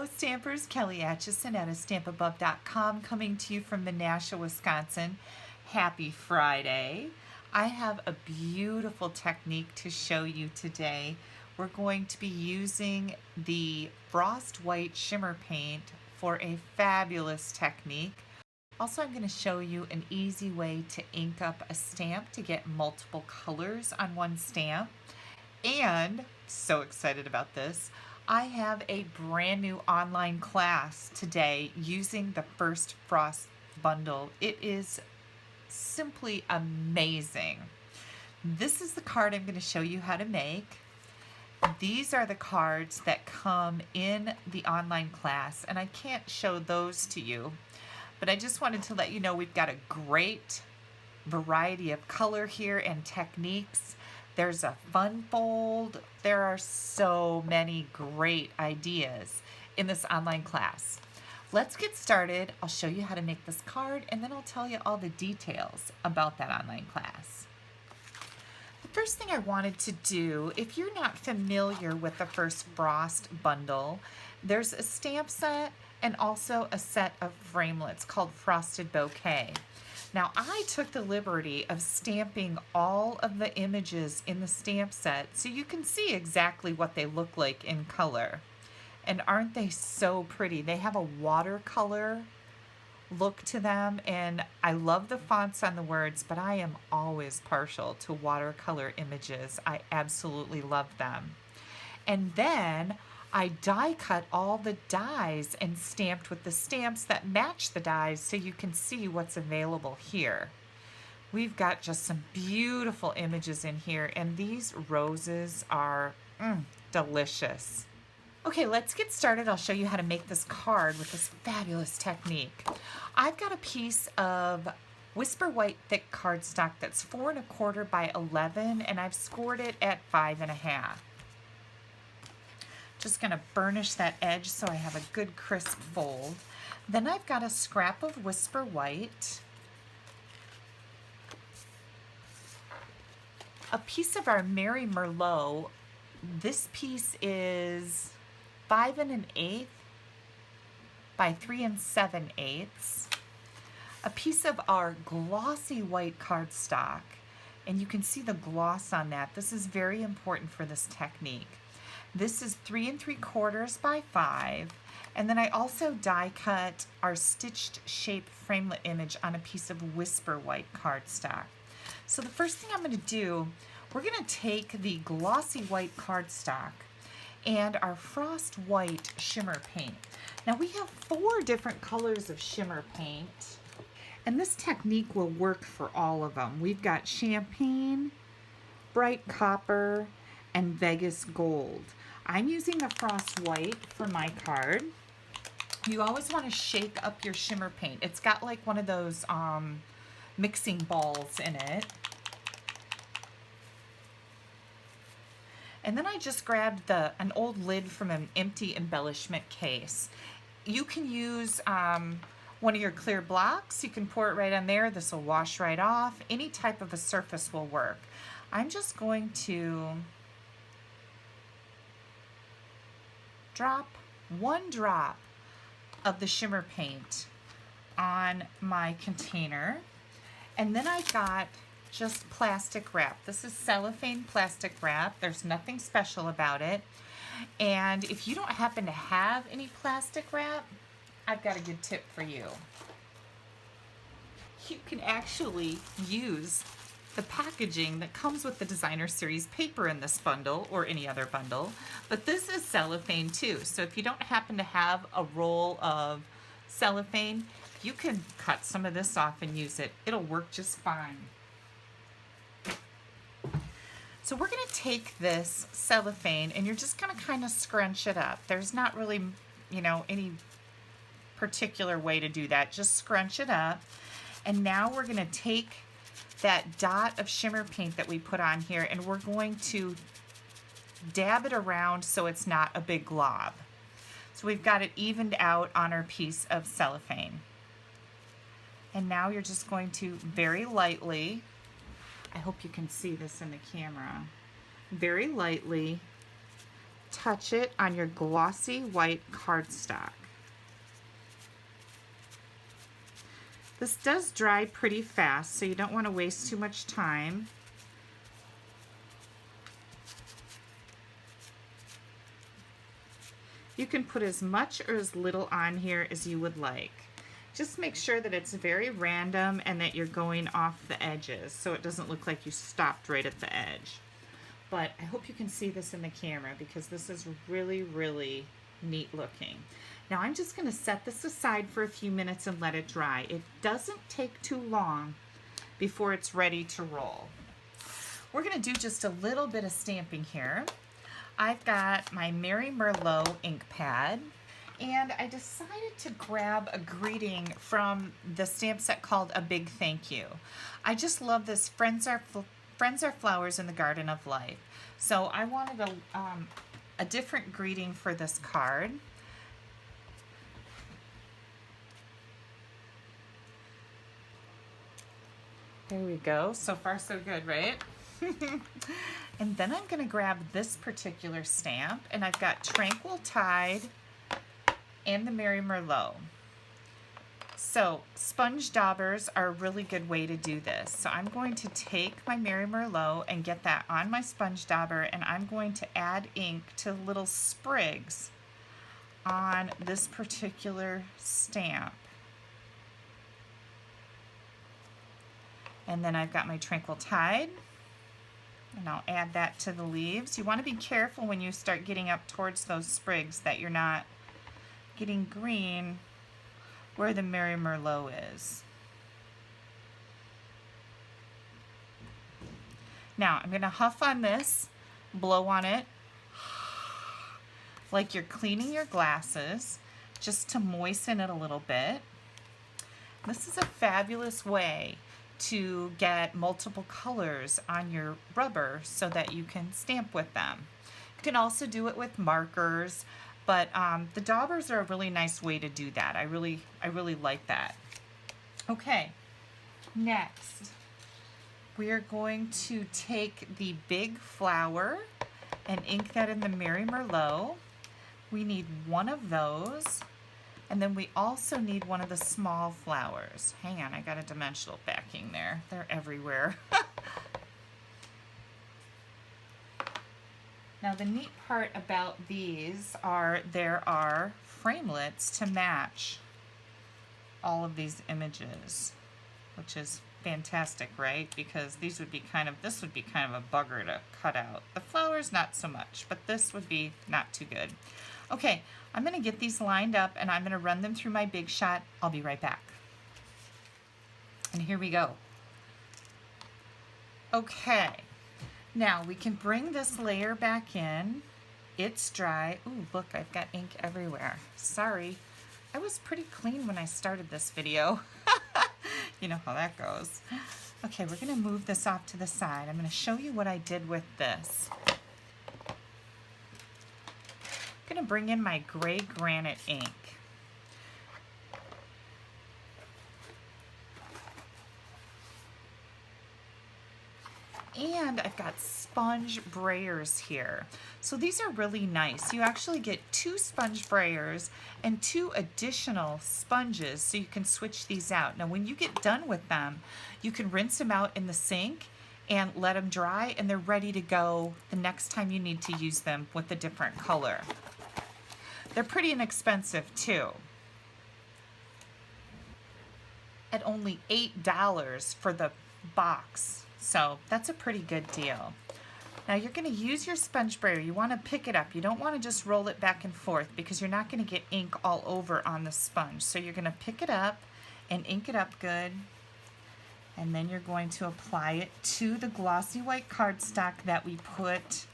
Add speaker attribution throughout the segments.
Speaker 1: Hello Stampers, Kelly Acheson at stampabove.com coming to you from Menasha, Wisconsin. Happy Friday. I have a beautiful technique to show you today. We're going to be using the Frost White Shimmer Paint for a fabulous technique. Also, I'm going to show you an easy way to ink up a stamp to get multiple colors on one stamp. And, so excited about this, I have a brand new online class today using the first Frost bundle. It is simply amazing. This is the card I'm going to show you how to make. These are the cards that come in the online class, and I can't show those to you, but I just wanted to let you know we've got a great variety of color here and techniques. There's a fun fold. There are so many great ideas in this online class. Let's get started. I'll show you how to make this card, and then I'll tell you all the details about that online class. The first thing I wanted to do, if you're not familiar with the first Frost bundle, there's a stamp set and also a set of framelits called Frosted Bouquet. Now, I took the liberty of stamping all of the images in the stamp set so you can see exactly what they look like in color. And aren't they so pretty? They have a watercolor look to them, and I love the fonts on the words, but I am always partial to watercolor images. I absolutely love them. And then I die cut all the dies and stamped with the stamps that match the dies so you can see what's available here. We've got just some beautiful images in here, and these roses are delicious. Okay, let's get started. I'll show you how to make this card with this fabulous technique. I've got a piece of Whisper White thick cardstock that's 4 1/4 by 11, and I've scored it at 5 1/2. Just going to burnish that edge so I have a good crisp fold. Then I've got a scrap of Whisper White, a piece of our Merry Merlot. This piece is 5 1/8 by 3 7/8. A piece of our glossy white cardstock, and you can see the gloss on that. This is very important for this technique. This is 3 3/4 by 5, and then I also die cut our stitched shape framelit image on a piece of Whisper White cardstock. So the first thing I'm going to do, we're going to take the glossy white cardstock and our Frost White shimmer paint. Now we have 4 different colors of shimmer paint, and this technique will work for all of them. We've got champagne, bright copper, and Vegas gold. I'm using the Frost White for my card. You always want to shake up your shimmer paint. It's got like one of those mixing balls in it. And then I just grabbed an old lid from an empty embellishment case. You can use one of your clear blocks. You can pour it right on there. This will wash right off. Any type of a surface will work. I'm just going to drop 1 drop of the shimmer paint on my container, and then I got just plastic wrap. This is cellophane plastic wrap. There's nothing special about it, and if you don't happen to have any plastic wrap, I've got a good tip for you. You can actually use the packaging that comes with the Designer Series paper in this bundle or any other bundle, but this is cellophane too. So if you don't happen to have a roll of cellophane, you can cut some of this off and use it. It'll work just fine. So we're going to take this cellophane and you're just going to kind of scrunch it up. There's not really, any particular way to do that. Just scrunch it up. And now we're going to take that dot of shimmer paint that we put on here, and we're going to dab it around so it's not a big glob. So we've got it evened out on our piece of cellophane. And now you're just going to very lightly, I hope you can see this in the camera, very lightly touch it on your glossy white cardstock. This does dry pretty fast, so you don't want to waste too much time. You can put as much or as little on here as you would like. Just make sure that it's very random and that you're going off the edges so it doesn't look like you stopped right at the edge. But I hope you can see this in the camera because this is really, really neat looking. Now I'm just going to set this aside for a few minutes and let it dry. It doesn't take too long before it's ready to roll. We're going to do just a little bit of stamping here. I've got my Mary Merlot ink pad, and I decided to grab a greeting from the stamp set called A Big Thank You. I just love this Friends are Flowers in the Garden of Life. So I wanted a different greeting for this card. There we go. So far so good, right? And then I'm going to grab this particular stamp, and I've got Tranquil Tide and the Mary Merlot. So sponge daubers are a really good way to do this. So I'm going to take my Mary Merlot and get that on my sponge dauber, and I'm going to add ink to little sprigs on this particular stamp. And then I've got my Tranquil Tide, and I'll add that to the leaves. You want to be careful when you start getting up towards those sprigs that you're not getting green where the Mary Merlot is. Now I'm going to huff on this, blow on it like you're cleaning your glasses, just to moisten it a little bit. This is a fabulous way to get multiple colors on your rubber so that you can stamp with them. You can also do it with markers, but the daubers are a really nice way to do that. I really like that. Okay, next we are going to take the big flower and ink that in the Mary Merlot. We need one of those. And then we also need one of the small flowers. Hang on, I got a dimensional backing there. They're everywhere. Now the neat part about these are there are framelits to match all of these images, which is fantastic, right? Because these would be this would be kind of a bugger to cut out. The flowers not so much, but this would be not too good. Okay, I'm going to get these lined up and I'm going to run them through my Big Shot. I'll be right back. And here we go. Okay, now we can bring this layer back in. It's dry. Ooh, look, I've got ink everywhere. Sorry. I was pretty clean when I started this video. You know how that goes. Okay, we're going to move this off to the side. I'm going to show you what I did with this. I'm going to bring in my gray granite ink. And I've got sponge brayers here. So these are really nice. You actually get 2 sponge brayers and 2 additional sponges so you can switch these out. Now when you get done with them, you can rinse them out in the sink and let them dry, and they're ready to go the next time you need to use them with a different color. They're pretty inexpensive too. At only $8 for the box. So that's a pretty good deal. Now you're going to use your sponge brayer. You want to pick it up. You don't want to just roll it back and forth because you're not going to get ink all over on the sponge. So you're going to pick it up and ink it up good. And then you're going to apply it to the glossy white cardstock that we put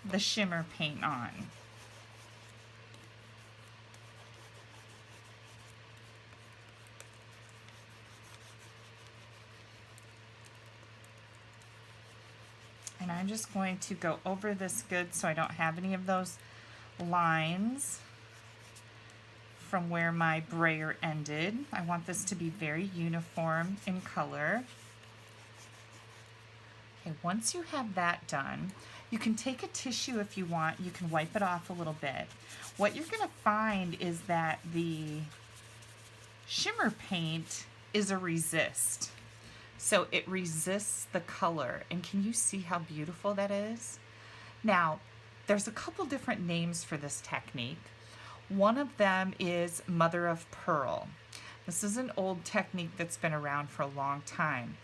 Speaker 1: the shimmer paint on. And I'm just going to go over this good so I don't have any of those lines from where my brayer ended. I want this to be very uniform in color. Okay, once you have that done, You can take a tissue if you want. You can wipe it off a little bit. What you're going to find is that the shimmer paint is a resist. So it resists the color. And can you see how beautiful that is? Now, there's a couple different names for this technique. One of them is mother of pearl. This is an old technique that's been around for a long time.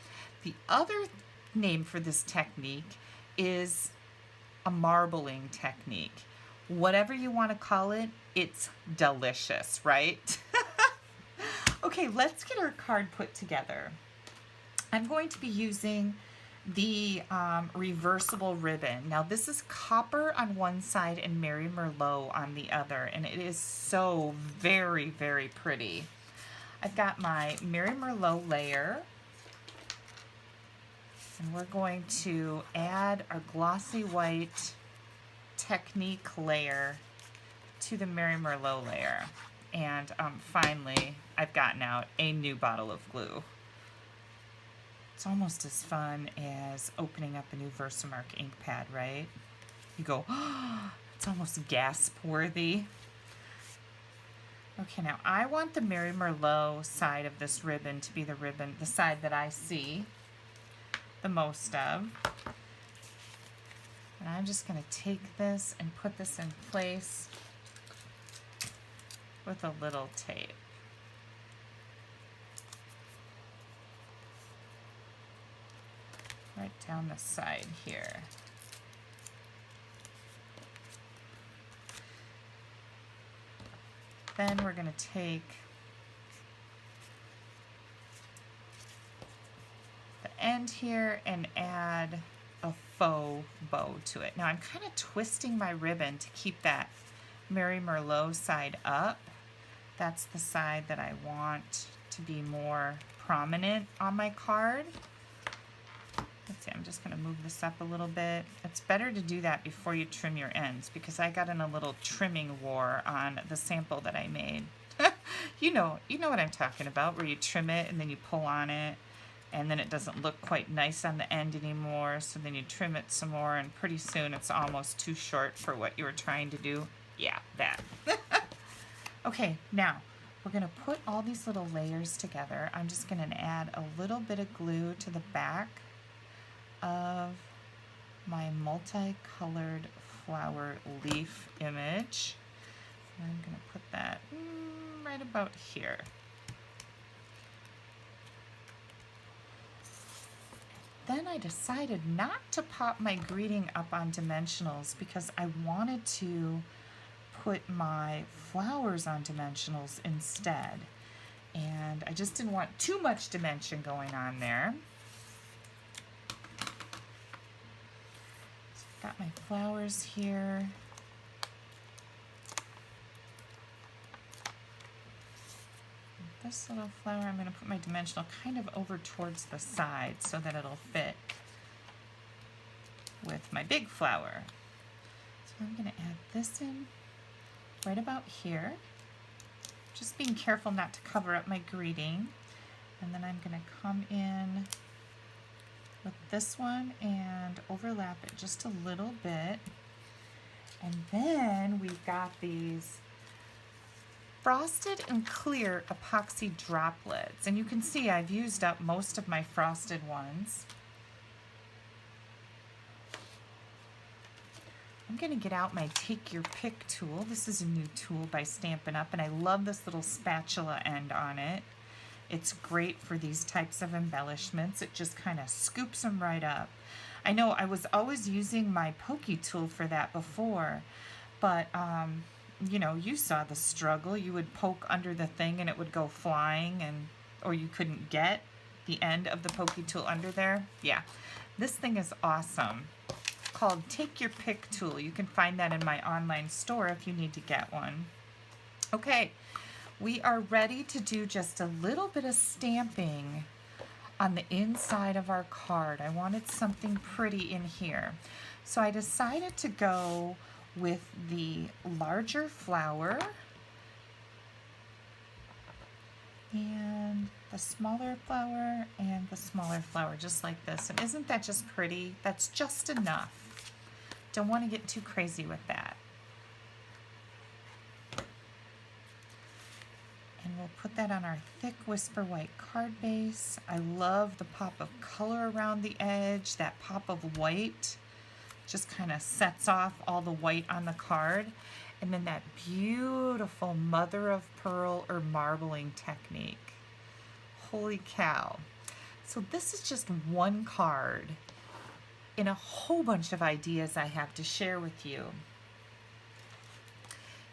Speaker 1: The other name for this technique is a marbling technique. Whatever you want to call it, it's delicious, right? Okay, let's get our card put together. I'm going to be using the reversible ribbon. Now this is copper on one side and Mary Merlot on the other, and it is so very, very pretty. I've got my Mary Merlot layer, and we're going to add our glossy white technique layer to the Mary Merlot layer. And finally, I've gotten out a new bottle of glue. It's almost as fun as opening up a new Versamark ink pad, right? You go, oh, it's almost gasp worthy. Okay, now I want the Mary Merlot side of this ribbon to be the ribbon, the side that I see the most of. And I'm just going to take this and put this in place with a little tape. Right down the side here. Then we're going to take the end here and add a faux bow to it. Now I'm kind of twisting my ribbon to keep that Mary Merlot side up. That's the side that I want to be more prominent on my card. Let's see, I'm just going to move this up a little bit. It's better to do that before you trim your ends, because I got in a little trimming war on the sample that I made. you know what I'm talking about, where you trim it and then you pull on it and then it doesn't look quite nice on the end anymore, so then you trim it some more and pretty soon it's almost too short for what you were trying to do. Yeah, that. Okay, now we're going to put all these little layers together. I'm just going to add a little bit of glue to the back of my multicolored flower leaf image. And I'm going to put that right about here. Then I decided not to pop my greeting up on dimensionals because I wanted to put my flowers on dimensionals instead. And I just didn't want too much dimension going on there. So I've got my flowers here. This little flower, I'm going to put my dimensional kind of over towards the side so that it'll fit with my big flower. So I'm going to add this in right about here. Just being careful not to cover up my greeting. And then I'm going to come in with this one and overlap it just a little bit. And then we've got these frosted and clear epoxy droplets. And you can see I've used up most of my frosted ones. I'm going to get out my Take Your Pick tool. This is a new tool by Stampin' Up, and I love this little spatula end on it. It's great for these types of embellishments. It just kind of scoops them right up. I know I was always using my pokey tool for that before, but you know, you saw the struggle. You would poke under the thing and it would go flying, and or you couldn't get the end of the pokey tool under there. Yeah, this thing is awesome. Called Take Your Pick tool. You can find that in my online store if you need to get one. Okay, we are ready to do just a little bit of stamping on the inside of our card. I wanted something pretty in here. So I decided to go with the larger flower and the smaller flower and the smaller flower, just like this. And isn't that just pretty? That's just enough. Don't want to get too crazy with that. And we'll put that on our thick Whisper White card base. I love the pop of color around the edge. That pop of white just kind of sets off all the white on the card. And then that beautiful mother of pearl or marbling technique. Holy cow. So this is just one card in a whole bunch of ideas I have to share with you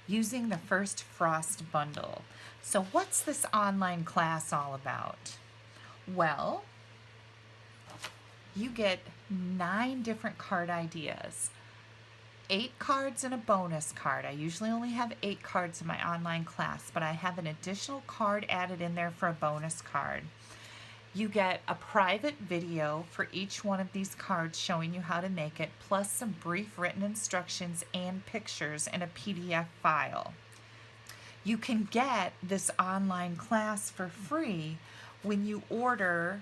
Speaker 1: using the first Frost bundle. So what's this online class all about? Well, you get 9 different card ideas. 8 cards and a bonus card. I usually only have 8 cards in my online class, but I have an additional card added in there for a bonus card. You get a private video for each one of these cards showing you how to make it, plus some brief written instructions and pictures in a PDF file. You can get this online class for free when you order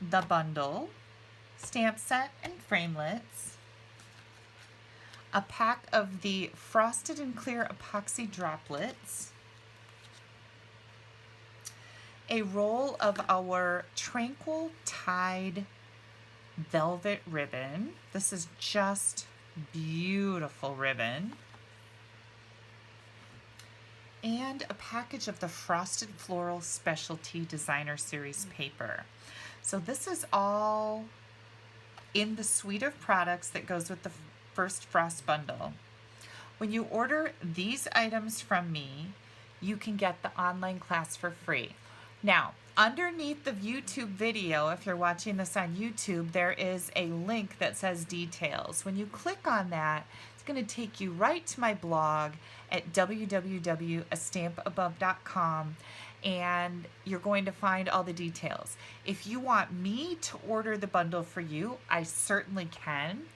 Speaker 1: the bundle, stamp set and framelits, a pack of the frosted and clear epoxy droplets, a roll of our Tranquil Tide velvet ribbon. This is just beautiful ribbon. And a package of the Frosted Floral Specialty Designer Series paper. So this is all in the suite of products that goes with the first Frost bundle. When you order these items from me, you can get the online class for free. Now, underneath the YouTube video, if you're watching this on YouTube, there is a link that says details. When you click on that, it's going to take you right to my blog at www.astampabove.com, and you're going to find all the details. If you want me to order the bundle for you, I certainly can.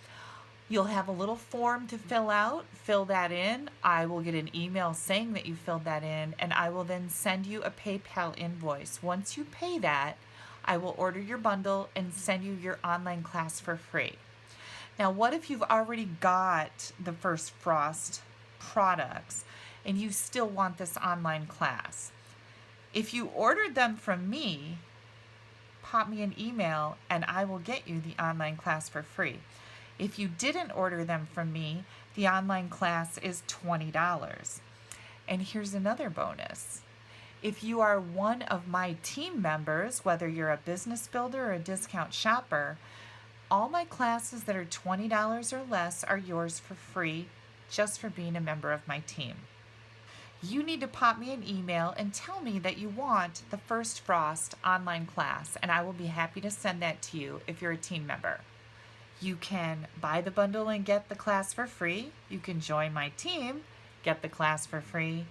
Speaker 1: You'll have a little form to fill out. Fill that in. I will get an email saying that you filled that in, and I will then send you a PayPal invoice. Once you pay that, I will order your bundle and send you your online class for free. Now, what if you've already got the first Frost products and you still want this online class? If you ordered them from me, pop me an email and I will get you the online class for free. If you didn't order them from me, the online class is $20. And here's another bonus. If you are one of my team members, whether you're a business builder or a discount shopper, all my classes that are $20 or less are yours for free, just for being a member of my team. You need to pop me an email and tell me that you want the First Frost online class, and I will be happy to send that to you if you're a team member. You can buy the bundle and get the class for free. You can join my team, get the class for free,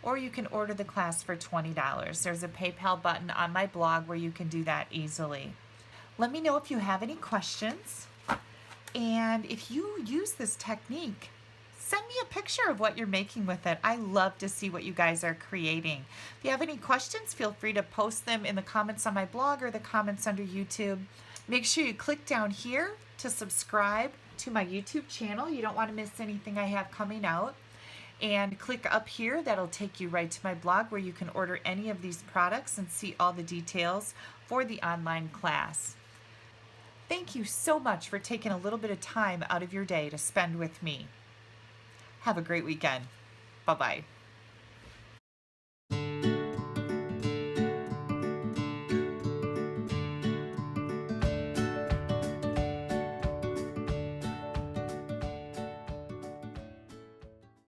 Speaker 1: or you can order the class for $20. There's a PayPal button on my blog where you can do that easily. Let me know if you have any questions, and if you use this technique, send me a picture of what you're making with it. I love to see what you guys are creating. If you have any questions, feel free to post them in the comments on my blog or the comments under YouTube. Make sure you click down here to subscribe to my YouTube channel. You don't want to miss anything I have coming out. And click up here. That'll take you right to my blog where you can order any of these products and see all the details for the online class. Thank you so much for taking a little bit of time out of your day to spend with me. Have a great weekend. Bye-bye.